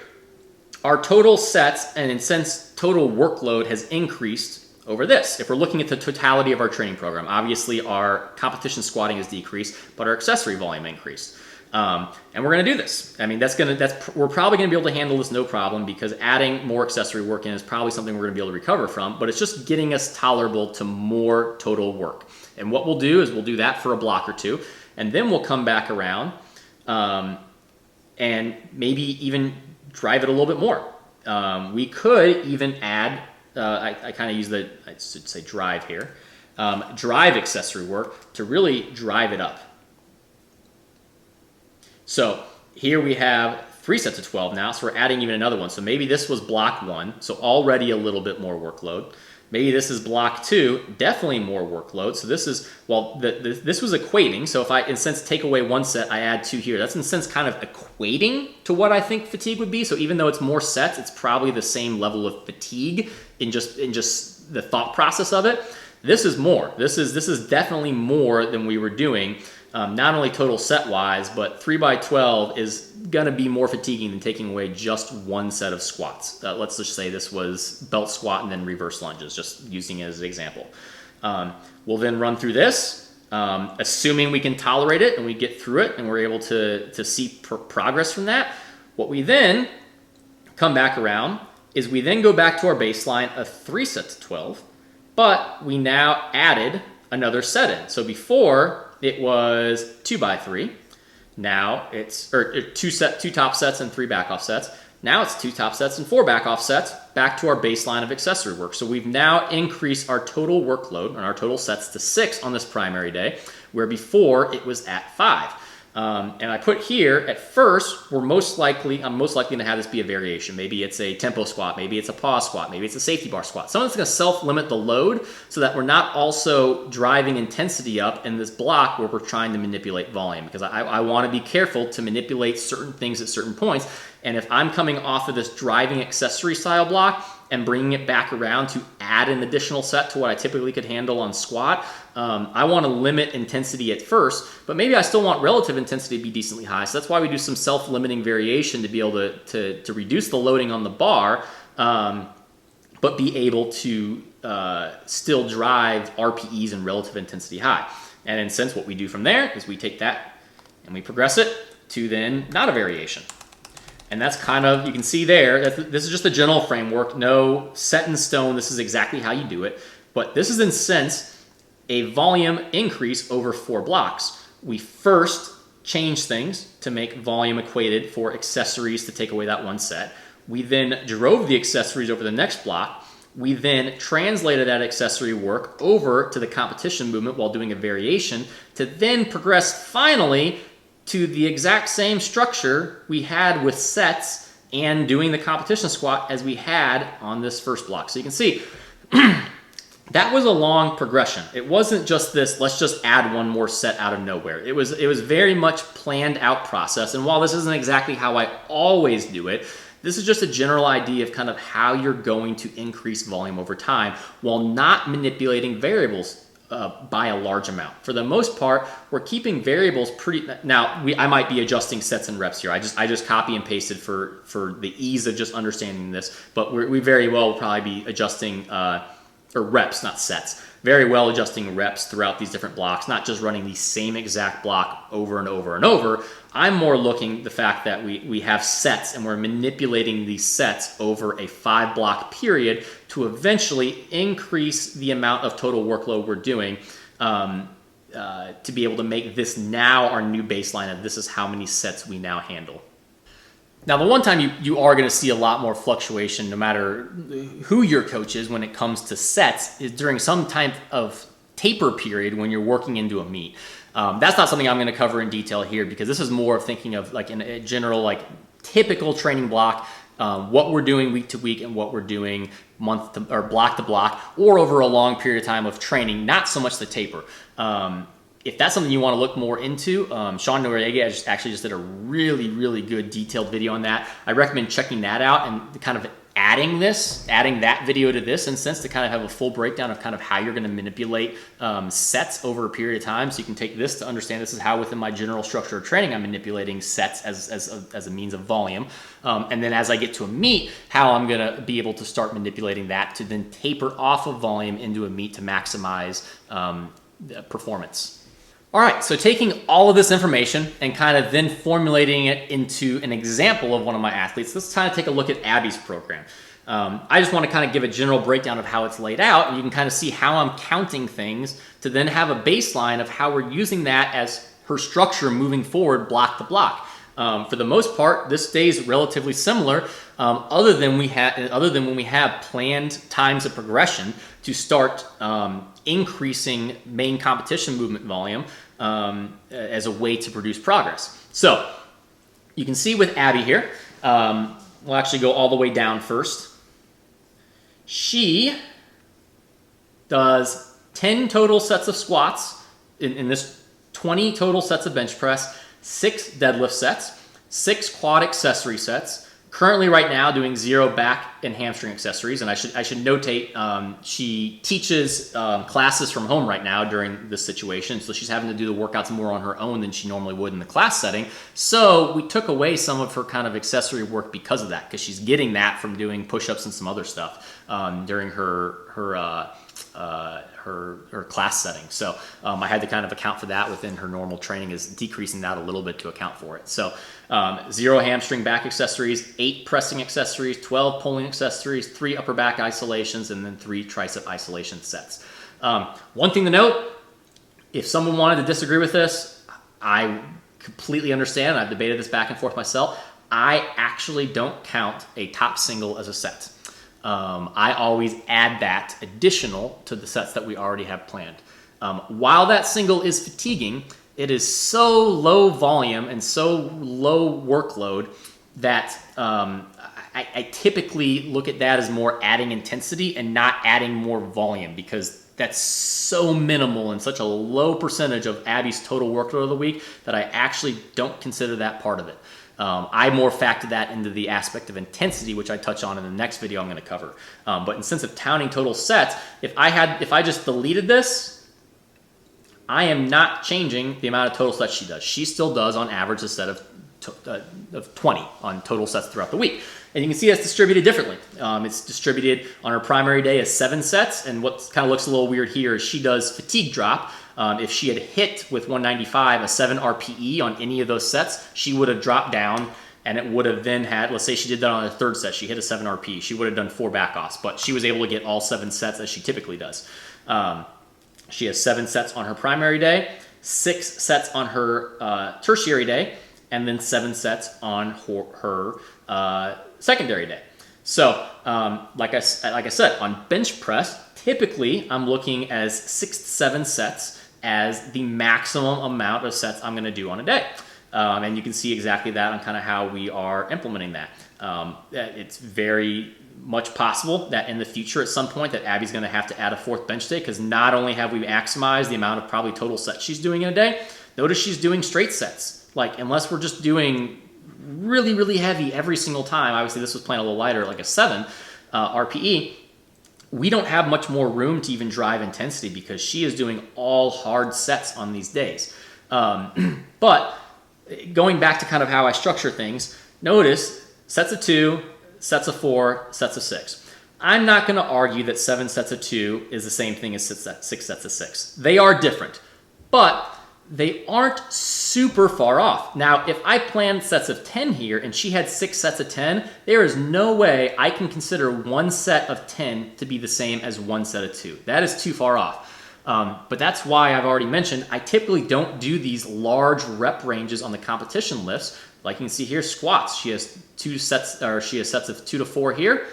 our total sets and in sense total workload has increased over this. If we're looking at the totality of our training program, obviously our competition squatting has decreased, but our accessory volume increased. And we're going to do this. I mean, we're probably going to be able to handle this no problem, because adding more accessory work in is probably something we're going to be able to recover from, but it's just getting us tolerable to more total work. And what we'll do is we'll do that for a block or 2, and then we'll come back around and maybe even drive it a little bit more. We could even add, I kind of use I should say drive here, drive accessory work to really drive it up. So here we have 3 sets of 12 now, so we're adding even another one. So maybe this was block 1, so already a little bit more workload. Maybe this is block 2, definitely more workload. So this is, well, this was equating. So if I, in a sense, take away 1 set, I add 2 here. That's in a sense kind of equating to what I think fatigue would be. So even though it's more sets, it's probably the same level of fatigue in just the thought process of it. This is more. This is definitely more than we were doing. Not only total set wise, but 3x12 is going to be more fatiguing than taking away just one set of squats. Let's just say this was belt squat and then reverse lunges, just using it as an example. We'll then run through this, assuming we can tolerate it and we get through it and we're able to see progress from that. What we then come back around is we then go back to our baseline of 3 sets of 12, but we now added another set in. So before it was 2x3. Now it's two top sets and 3 back off sets. Now it's 2 top sets and 4 back off sets, back to our baseline of accessory work. So we've now increased our total workload and our total sets to 6 on this primary day, where before it was at 5. And I put here, at first, I'm most likely to have this be a variation. Maybe it's a tempo squat, maybe it's a pause squat, maybe it's a safety bar squat. Someone's going to self-limit the load so that we're not also driving intensity up in this block where we're trying to manipulate volume, because I want to be careful to manipulate certain things at certain points. And if I'm coming off of this driving accessory style block and bringing it back around to add an additional set to what I typically could handle on squat, I want to limit intensity at first, but maybe I still want relative intensity to be decently high. So that's why we do some self-limiting variation to be able to reduce the loading on the bar, but be able to still drive RPEs and relative intensity high. And in a sense, what we do from there is we take that and we progress it to then not a variation. And that's kind of, you can see there, this is just a general framework, no set in stone, this is exactly how you do it. But this is in a sense a volume increase over 4 blocks. We first changed things to make volume equated for accessories to take away that one set. We then drove the accessories over the next block. We then translated that accessory work over to the competition movement while doing a variation to then progress finally to the exact same structure we had with sets and doing the competition squat as we had on this first block. So you can see that was a long progression. It wasn't just this, let's just add one more set out of nowhere. It was very much planned out process. And while this isn't exactly how I always do it, this is just a general idea of kind of how you're going to increase volume over time while not manipulating variables by a large amount. For the most part, we're keeping variables pretty. Now, I might be adjusting sets and reps here. I just copy and pasted for the ease of just understanding this. But we very well will probably be adjusting or reps, not sets. Very well adjusting reps throughout these different blocks, not just running the same exact block over and over and over. I'm more looking at the fact that we have sets and we're manipulating these sets over a 5-block period to eventually increase the amount of total workload we're doing to be able to make this now our new baseline, and this is how many sets we now handle. Now, the one time you are going to see a lot more fluctuation, no matter who your coach is when it comes to sets, is during some type of taper period when you're working into a meet. That's not something I'm going to cover in detail here, because this is more of thinking of like in a general, like typical training block, what we're doing week to week and what we're doing month to, or block to block, or over a long period of time of training, not so much the taper. If that's something you want to look more into, Sean Noriega actually just did a really, really good detailed video on that. I recommend checking that out and kind of adding that video to this in sense to kind of have a full breakdown of kind of how you're going to manipulate sets over a period of time. So you can take this to understand this is how within my general structure of training I'm manipulating sets as a means of volume. And then as I get to a meet, how I'm going to be able to start manipulating that to then taper off of volume into a meet to maximize performance. All right, so taking all of this information and kind of then formulating it into an example of one of my athletes, let's kind of take a look at Abby's program. I just want to kind of give a general breakdown of how it's laid out, and you can kind of see how I'm counting things to then have a baseline of how we're using that as her structure moving forward block to block. For the most part, this stays relatively similar, other than when we have planned times of progression to start increasing main competition movement volume as a way to produce progress. So you can see with Abby here, we'll actually go all the way down first. She does 10 total sets of squats in this 20 total sets of bench press, 6 deadlift sets, 6 quad accessory sets, Currently, right now, doing 0 back and hamstring accessories, and I should notate she teaches classes from home right now during this situation, so she's having to do the workouts more on her own than she normally would in the class setting. So we took away some of her kind of accessory work because of that, because she's getting that from doing push-ups and some other stuff during her class setting. So I had to kind of account for that within her normal training, is decreasing that a little bit to account for it. So 0 hamstring back accessories, 8 pressing accessories, 12 pulling accessories, 3 upper back isolations, and then 3 tricep isolation sets. One thing to note, if someone wanted to disagree with this, I completely understand. I've debated this back and forth myself. I actually don't count a top single as a set. I always add that additional to the sets that we already have planned. While that single is fatiguing, it is so low volume and so low workload that I typically look at that as more adding intensity and not adding more volume, because that's so minimal and such a low percentage of Abby's total workload of the week that I actually don't consider that part of it. I more factor that into the aspect of intensity, which I touch on in the next video I'm going to cover. But in the sense of counting total sets, if I just deleted this, I am not changing the amount of total sets she does. She still does on average a set of 20 on total sets throughout the week. And you can see that's distributed differently. It's distributed on her primary day as 7 sets, and what kind of looks a little weird here is she does fatigue drop. If she had hit with 195 a 7 RPE on any of those sets, she would have dropped down, and it would have then had, let's say she did that on the 3rd set, she hit a 7 RPE, she would have done 4 back offs, but she was able to get all 7 sets as she typically does. She has 7 sets on her primary day, 6 sets on her tertiary day, and then 7 sets on her secondary day. So, like I said, on bench press, typically I'm looking as 6 to 7 sets as the maximum amount of sets I'm going to do on a day. And you can see exactly that on kind of how we are implementing that. It's very much possible that in the future at some point that Abby's going to have to add a 4th bench day, because not only have we maximized the amount of probably total sets she's doing in a day, notice she's doing straight sets. Like, unless we're just doing really, really heavy every single time, obviously this was playing a little lighter, like a 7 RPE, we don't have much more room to even drive intensity because she is doing all hard sets on these days. But going back to kind of how I structure things, notice sets of 2, sets of 4, sets of 6. I'm not going to argue that 7 sets of 2 is the same thing as 6 sets of 6. They are different, but they aren't super far off. Now, if I planned sets of 10 here and she had 6 sets of 10, there is no way I can consider 1 set of 10 to be the same as 1 set of 2. That is too far off. But that's why I've already mentioned I typically don't do these large rep ranges on the competition lifts. Like you can see here, squats. She has 2 sets, or she has sets of 2 to 4 here.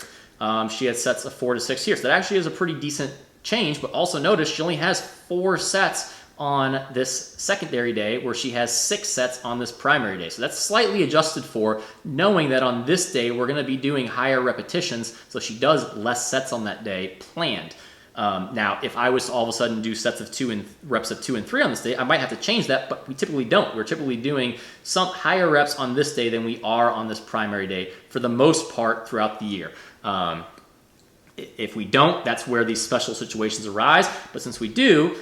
She has sets of 4 to 6 here. So that actually is a pretty decent change. But also notice she only has 4 sets on this secondary day, where she has 6 sets on this primary day. So that's slightly adjusted for, knowing that on this day we're going to be doing higher repetitions, so she does less sets on that day planned. Now, if I was to all of a sudden do sets of 2 and reps of 2 and 3 on this day, I might have to change that, but we typically don't. We're typically doing some higher reps on this day than we are on this primary day for the most part throughout the year. If we don't, that's where these special situations arise. But since we do,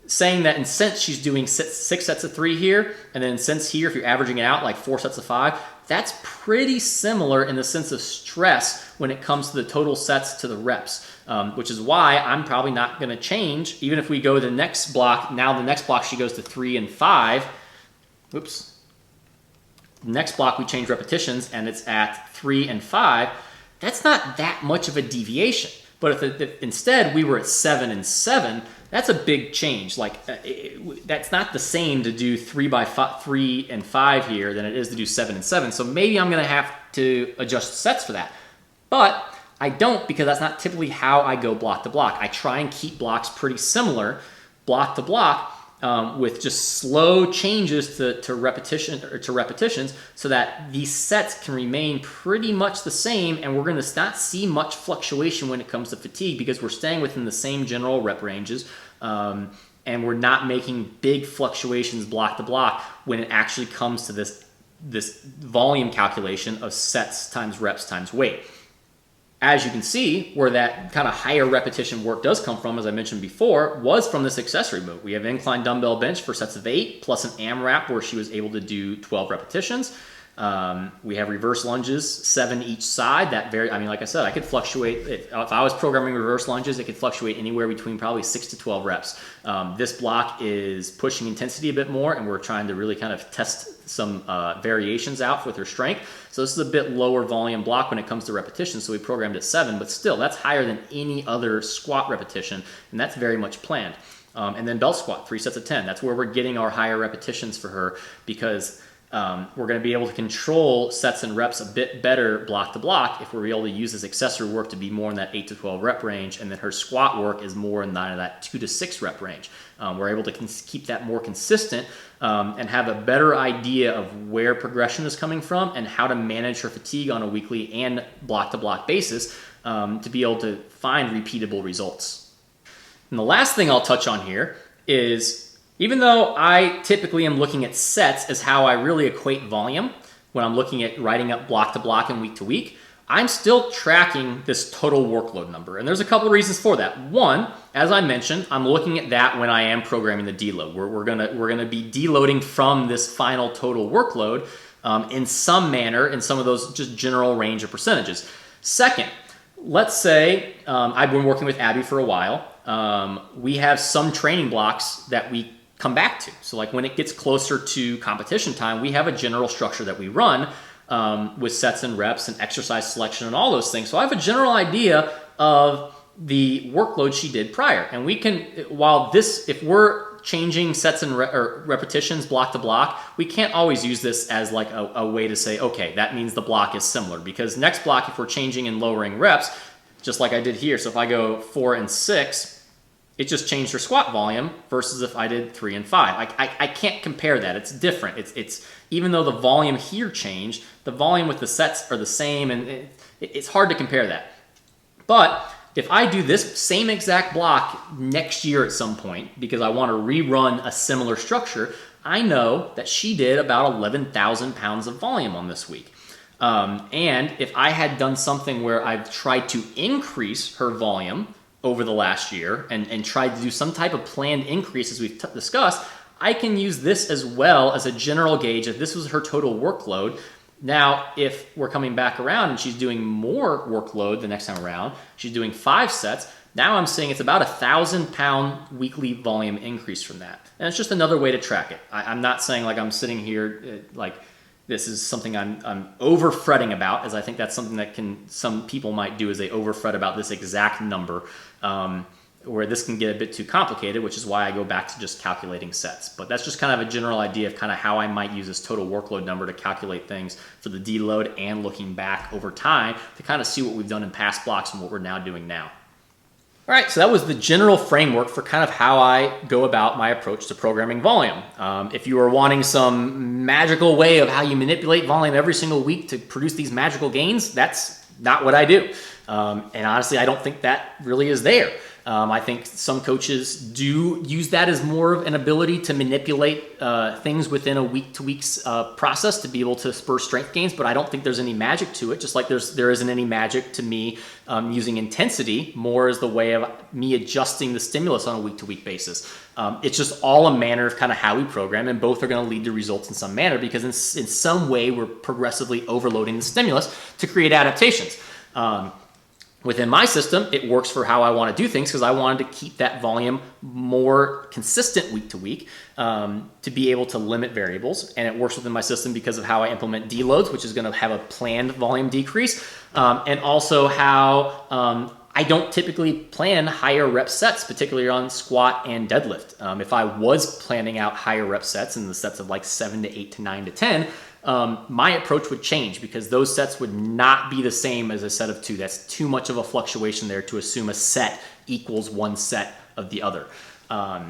saying that in sense she's doing 6 sets of 3 here, and then since here, if you're averaging it out, like 4 sets of 5, that's pretty similar in the sense of stress when it comes to the total sets to the reps, which is why I'm probably not going to change. Even if we go to the next block, now the next block she goes to 3 and 5. Oops. The next block we change repetitions, and it's at 3 and 5. That's not that much of a deviation. But if instead we were at 7 and 7, that's a big change. Like that's not the same to do 3 and 5 here than it is to do 7 and 7. So maybe I'm going to have to adjust sets for that. But I don't, because that's not typically how I go block to block. I try and keep blocks pretty similar, block to block, with just slow changes to repetitions, so that these sets can remain pretty much the same, and we're going to not see much fluctuation when it comes to fatigue, because we're staying within the same general rep ranges, and we're not making big fluctuations block to block when it actually comes to this this volume calculation of sets times reps times weight. As you can see, where that kind of higher repetition work does come from, as I mentioned before, was from this accessory move. We have incline dumbbell bench for sets of 8, plus an AMRAP where she was able to do 12 repetitions. We have reverse lunges, 7 each side. Like I said, I could fluctuate. If I was programming reverse lunges, it could fluctuate anywhere between probably 6 to 12 reps. This block is pushing intensity a bit more, and we're trying to really kind of test some variations out with her strength. So this is a bit lower volume block when it comes to repetition. So we programmed at 7, but still, that's higher than any other squat repetition, and that's very much planned. And then belt squat, 3 sets of 10. That's where we're getting our higher repetitions for her, because we're going to be able to control sets and reps a bit better block to block if we're able to use this accessory work to be more in that 8 to 12 rep range, and then her squat work is more in that 2 to 6 rep range. We're able to keep that more consistent and have a better idea of where progression is coming from and how to manage her fatigue on a weekly and block to block basis to be able to find repeatable results. And the last thing I'll touch on here is, even though I typically am looking at sets as how I really equate volume when I'm looking at writing up block to block and week to week, I'm still tracking this total workload number. And there's a couple of reasons for that. One, as I mentioned, I'm looking at that when I am programming the deload. We're gonna be deloading from this final total workload in some manner, in some of those just general range of percentages. Second, let's say I've been working with Abby for a while. We have some training blocks that we come back to. So like when it gets closer to competition time, we have a general structure that we run with sets and reps and exercise selection and all those things. So I have a general idea of the workload she did prior. And we can, if we're changing sets and repetitions block to block, we can't always use this as like a way to say, okay, that means the block is similar, because next block, if we're changing and lowering reps, just like I did here. So if I go 4 and 6, it just changed her squat volume versus if I did 3 and 5. I can't compare that. It's different. It's even though the volume here changed, the volume with the sets are the same, and it's hard to compare that. But if I do this same exact block next year at some point, because I want to rerun a similar structure, I know that she did about 11,000 pounds of volume on this week. And if I had done something where I've tried to increase her volume over the last year and tried to do some type of planned increase, as we've discussed, I can use this as well as a general gauge if this was her total workload. Now, if we're coming back around and she's doing more workload the next time around, she's doing 5 sets, now I'm saying it's about 1,000-pound weekly volume increase from that. And it's just another way to track it. I'm not saying like I'm sitting here like this is something I'm over fretting about, as I think that's something that some people might do, is they over fret about this exact number, where this can get a bit too complicated, which is why I go back to just calculating sets. But that's just kind of a general idea of kind of how I might use this total workload number to calculate things for the deload, and looking back over time to kind of see what we've done in past blocks and what we're now doing now. All right, so that was the general framework for kind of how I go about my approach to programming volume. If you are wanting some magical way of how you manipulate volume every single week to produce these magical gains, that's not what I do. And honestly, I don't think that really is there. I think some coaches do use that as more of an ability to manipulate things within a week-to-week process to be able to spur strength gains, but I don't think there's any magic to it, just like there isn't any magic to me using intensity more as the way of me adjusting the stimulus on a week-to-week basis. It's just all a manner of kind of how we program, and both are going to lead to results in some manner, because in some way we're progressively overloading the stimulus to create adaptations. Within my system, it works for how I want to do things, because I wanted to keep that volume more consistent week to week to be able to limit variables. And it works within my system because of how I implement deloads, which is going to have a planned volume decrease, and also how I don't typically plan higher rep sets, particularly on squat and deadlift. If I was planning out higher rep sets in the sets of like 7 to 8 to 9 to 10, my approach would change, because those sets would not be the same as a set of 2. That's too much of a fluctuation there to assume a set equals one set of the other.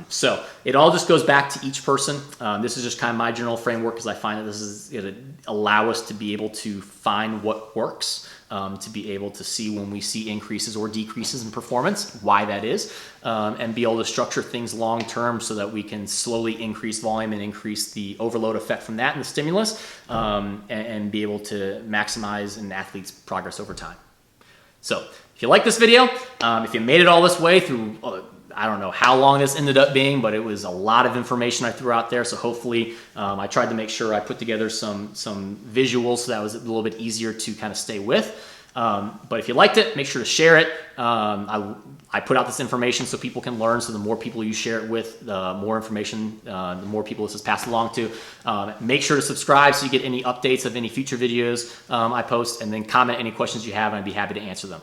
So it all just goes back to each person. This is just kind of my general framework, because I find that this is going to allow us to be able to find what works to be able to see when we see increases or decreases in performance, why that is, and be able to structure things long term so that we can slowly increase volume and increase the overload effect from that and the stimulus, and be able to maximize an athlete's progress over time. So if you like this video, if you made it all this way through, I don't know how long this ended up being, but it was a lot of information I threw out there. So hopefully I tried to make sure I put together some visuals so that was a little bit easier to kind of stay with. But if you liked it, make sure to share it. I put out this information so people can learn. So the more people you share it with, the more information, the more people this is passed along to. Make sure to subscribe so you get any updates of any future videos I post, and then comment any questions you have, and I'd be happy to answer them.